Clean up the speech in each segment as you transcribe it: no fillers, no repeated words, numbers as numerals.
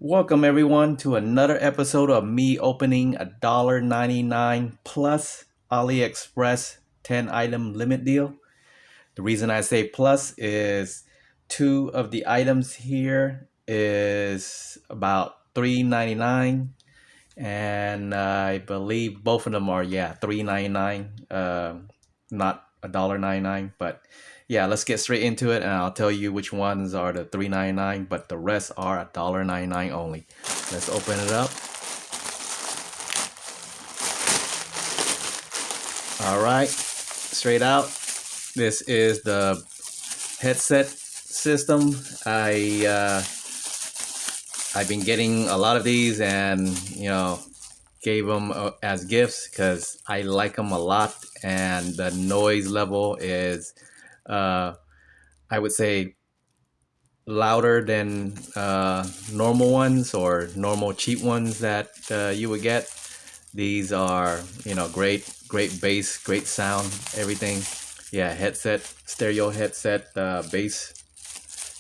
Welcome everyone to another episode of me opening a $1.99 plus AliExpress 10 item limit deal. The reason I say plus is two of the items here is about $3.99 and I believe both of them are $3.99, not $1.99. But yeah, let's get straight into it and I'll tell you which ones are the $3.99, but the rest are $1.99 only. Let's open it up. All right, straight out, this is the headset system. I've been getting a lot of these and gave them as gifts because I like them a lot, and the noise level is I would say louder than normal ones or normal cheap ones that you would get. These are great bass, great sound, everything. Yeah, headset, stereo headset, bass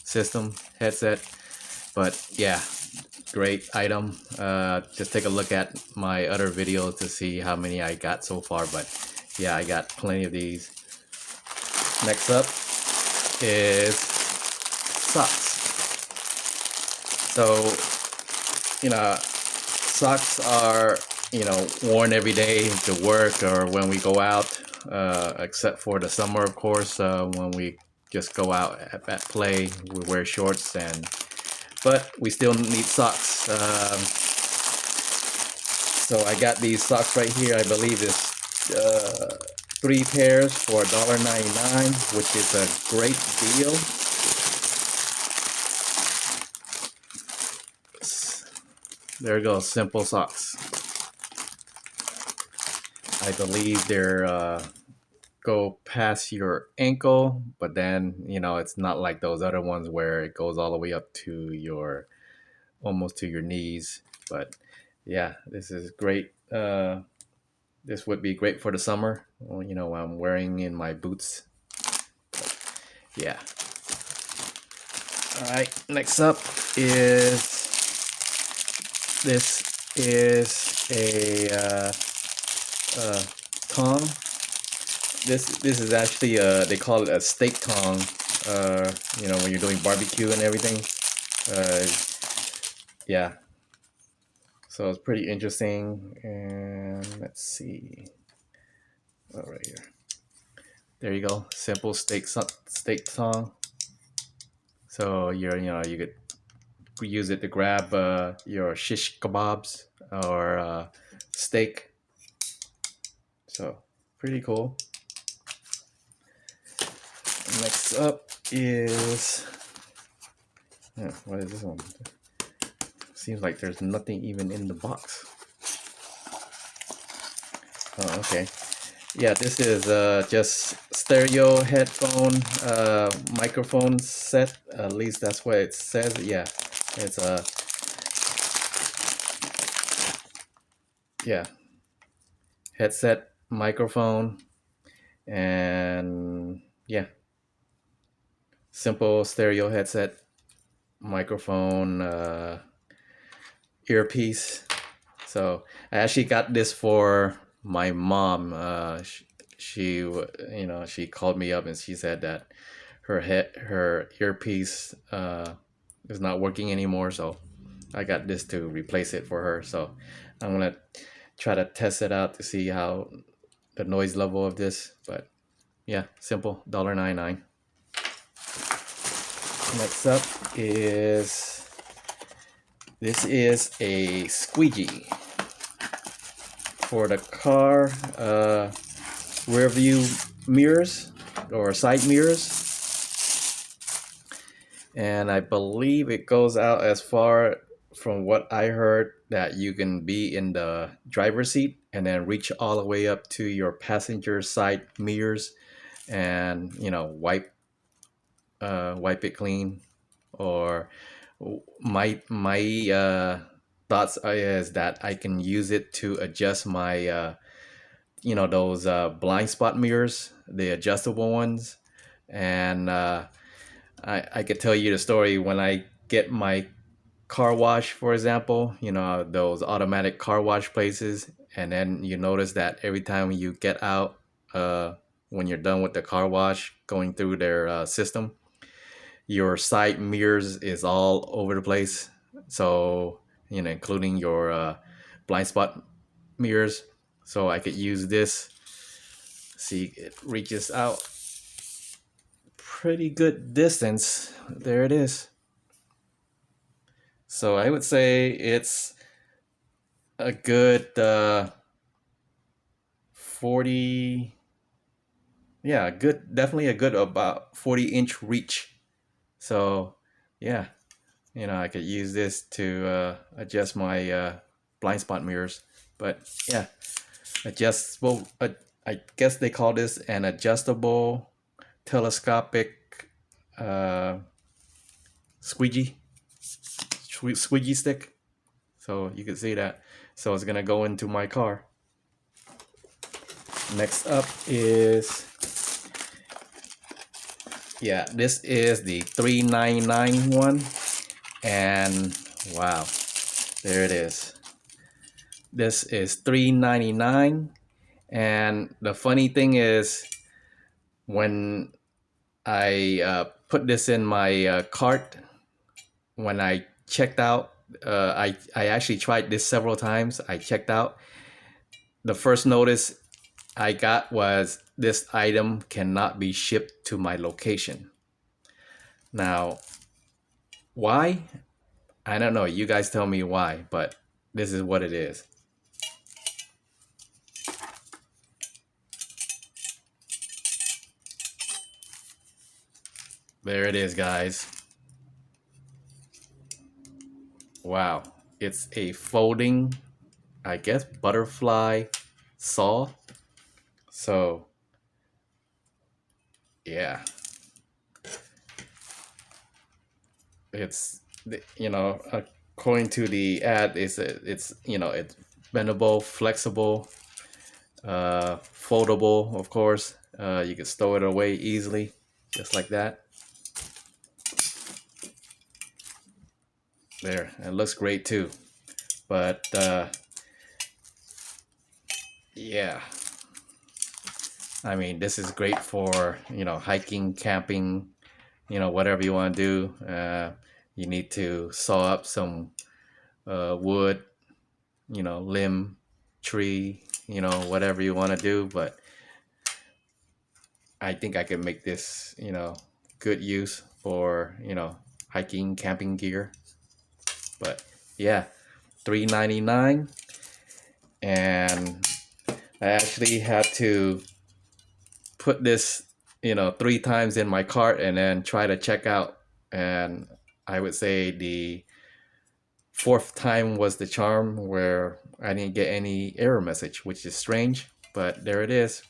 system headset. But yeah, great item. Just take a look at my other videos to see how many I got so far, but yeah, I got plenty of these. Next up is socks. So socks are worn every day to work or when we go out, except for the summer, of course. When we just go out at play, we wear shorts, but we still need socks. So I got these socks right here. I believe it's 3 pairs for $1.99, which is a great deal. There you go, simple socks. I believe they're go past your ankle, but then it's not like those other ones where it goes all the way up to your almost to your knees. But yeah, this is great. This would be great for the summer. Well, I'm wearing in my boots. But yeah. All right. Next up is this is a tong. This is actually they call it a steak tong. When you're doing barbecue and everything. Yeah. So it's pretty interesting. And let's see. Oh, right here. There you go. Simple steak tong. So you could use it to grab your shish kebabs or steak. So pretty cool. Next up is what is this one? Seems like there's nothing even in the box. Oh, okay. Yeah, this is just stereo headphone microphone set. At least that's what it says. Yeah, it's a headset microphone, and yeah, simple stereo headset microphone earpiece. So I actually got this for my mom. She called me up and she said that her earpiece is not working anymore, so I got this to replace it for her. So I'm gonna try to test it out to see how the noise level of this. But yeah, simple, $1.99. Next up is this is a squeegee for the car rear view mirrors or side mirrors, and I believe it goes out as far from what I heard that you can be in the driver's seat and then reach all the way up to your passenger side mirrors and wipe it clean. Or my thoughts is that I can use it to adjust my those blind spot mirrors, the adjustable ones. And I could tell you the story when I get my car wash, for example, you know, those automatic car wash places, and then you notice that every time you get out, when you're done with the car wash, going through their system, your side mirrors is all over the place. So, you know, including your blind spot mirrors. So I could use this. See, it reaches out pretty good distance. There it is. So I would say it's a good 40, yeah, good, definitely a good about 40-inch reach. So yeah, you know, I could use this to adjust my blind spot mirrors. But yeah, adjustable, I guess they call this an adjustable telescopic squeegee squeegee stick. So you can see that. So it's gonna go into my car. Next up is, yeah, this is the $3.99 one, and wow, there it is. This is $3.99, and the funny thing is, when I put this in my cart, when I checked out, I actually tried this several times. I checked out. The first notice I got was this item cannot be shipped to my location. Now, why? I don't know. You guys tell me why, but this is what it is. There it is, guys. Wow. It's a folding, I guess, butterfly saw. So, yeah. It's, you know, according to the ad, it's you know, it's bendable, flexible, foldable, of course. You can stow it away easily, just like that. There, it looks great too. But yeah, I mean, this is great for, you know, hiking, camping, you know, whatever you want to do. You need to saw up some wood, you know, limb, tree, you know, whatever you want to do. But I think I can make this, you know, good use for, you know, hiking, camping gear. But yeah, $3.99, and I actually had to put this, you know, 3 times in my cart and then try to check out, and I would say the 4th time was the charm, where I didn't get any error message, which is strange. But there it is,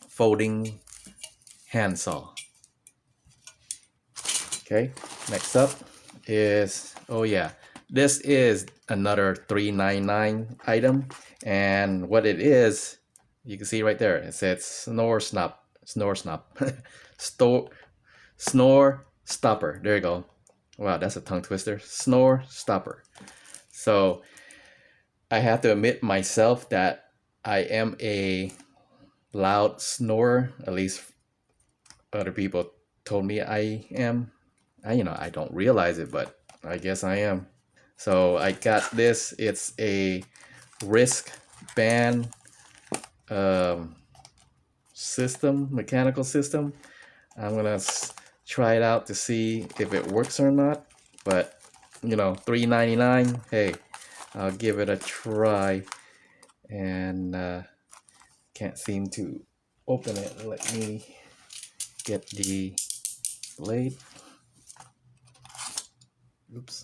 folding handsaw. Okay, next up is, oh yeah, this is another $3.99 item, and what it is, you can see right there, it says snore stopper. Snore stopper. There you go. Wow, that's a tongue twister. Snore stopper. So I have to admit myself that I am a loud snorer. At least other people told me I am. You know, I don't realize it, but I guess I am. So I got this. It's a wristband system, mechanical system. I'm gonna try it out to see if it works or not. But you know, $3.99. Hey, I'll give it a try. And can't seem to open it. Let me get the blade. Oops.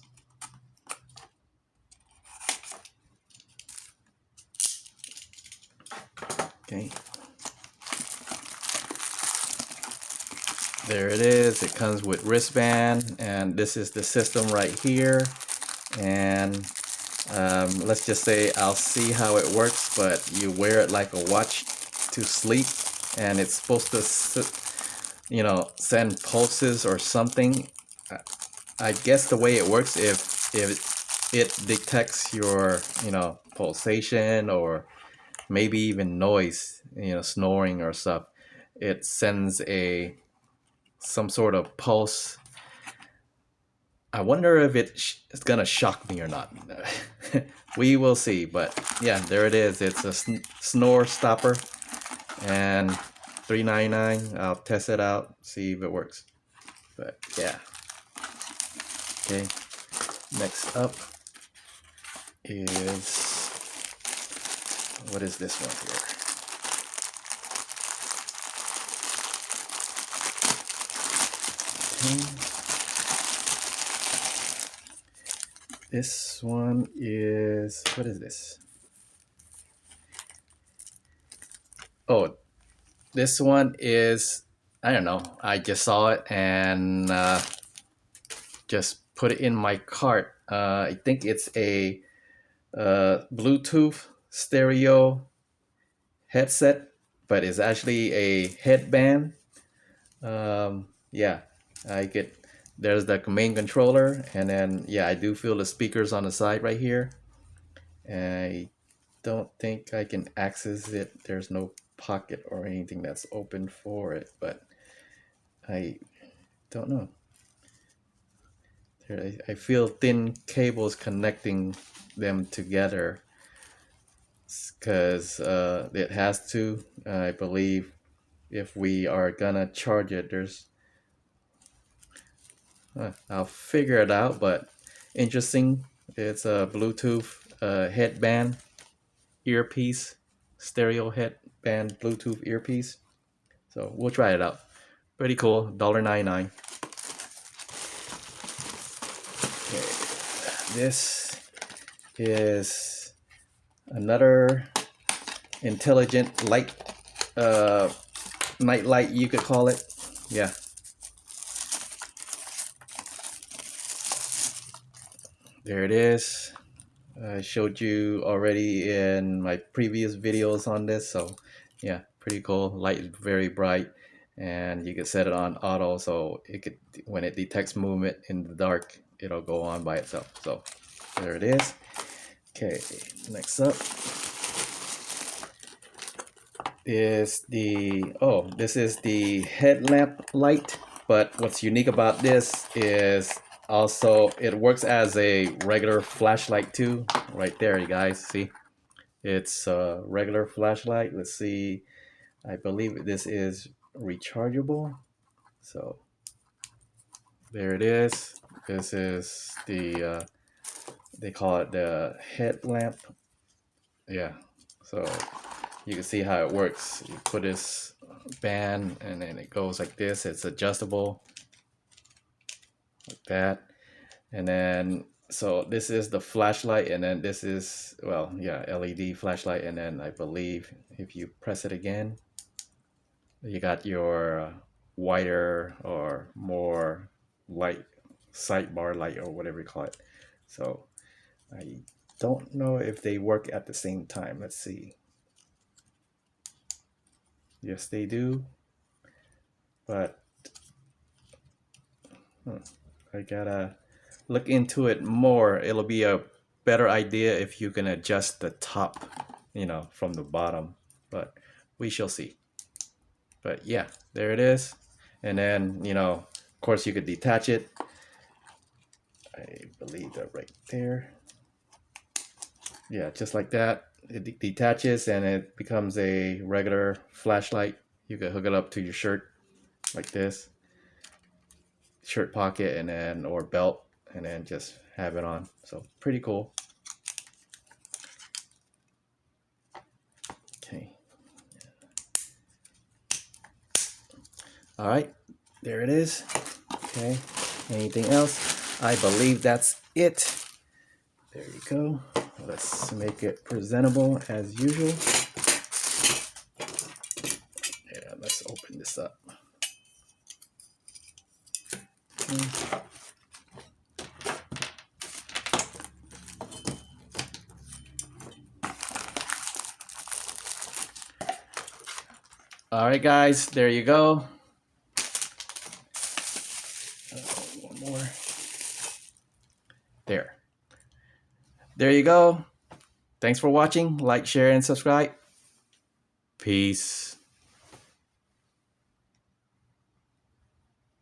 Okay. There it is. It comes with wristband, and this is the system right here. And let's just say I'll see how it works, but you wear it like a watch to sleep, and it's supposed to, you know, send pulses or something. I guess the way it works, if if it detects your, pulsation or maybe even noise, snoring or stuff, it sends some sort of pulse. I wonder if it's gonna shock me or not. We will see. But yeah, there it is. It's a snore stopper, and $3.99. I'll test it out, see if it works. But yeah. Okay. Next up is, what is this one here? Okay. This one is, what is this? Oh, this one is, I don't know. I just saw it and just put it in my cart. I think it's a Bluetooth stereo headset, but it's actually a headband. Yeah, there's the main controller, and then yeah, I do feel the speakers on the side right here. I don't think I can access it. There's no pocket or anything that's open for it, but I don't know. I feel thin cables connecting them together, because it has to. I believe if we are gonna charge it, I'll figure it out, but interesting. It's a Bluetooth headband earpiece, stereo headband Bluetooth earpiece. So we'll try it out. Pretty cool. $1.99. Okay. This is another intelligent light, night light, you could call it. Yeah. There it is. I showed you already in my previous videos on this, so yeah, pretty cool. Light is very bright, and you can set it on auto, so it could, when it detects movement in the dark, it'll go on by itself. So there it is. Okay, next up is this is the headlamp light, but what's unique about this is also it works as a regular flashlight too. Right there, you guys see, it's a regular flashlight. Let's see, I believe this is rechargeable. So there it is. This is the they call it the headlamp. Yeah, so you can see how it works. You put this band and then it goes like this. It's adjustable like that. And then, so this is the flashlight, and then this is, well, yeah, LED flashlight. And then I believe if you press it again, you got your wider or more light, sidebar light, or whatever you call it. So I don't know if they work at the same time. Let's see. Yes, they do. But I gotta look into it more. It'll be a better idea if you can adjust the top, from the bottom. But we shall see. But yeah, there it is. And then, of course, you could detach it. I believe that right there. Yeah, just like that. It detaches and it becomes a regular flashlight. You could hook it up to your shirt like this, shirt pocket, and then, or belt, and then just have it on. So pretty cool. Okay. All right, there it is. Okay, anything else? I believe that's it. There you go. Let's make it presentable as usual. Yeah, let's open this up. Okay. All right, guys, there you go. One more. There. there you go. Thanks for watching. Like, share, and subscribe. Peace.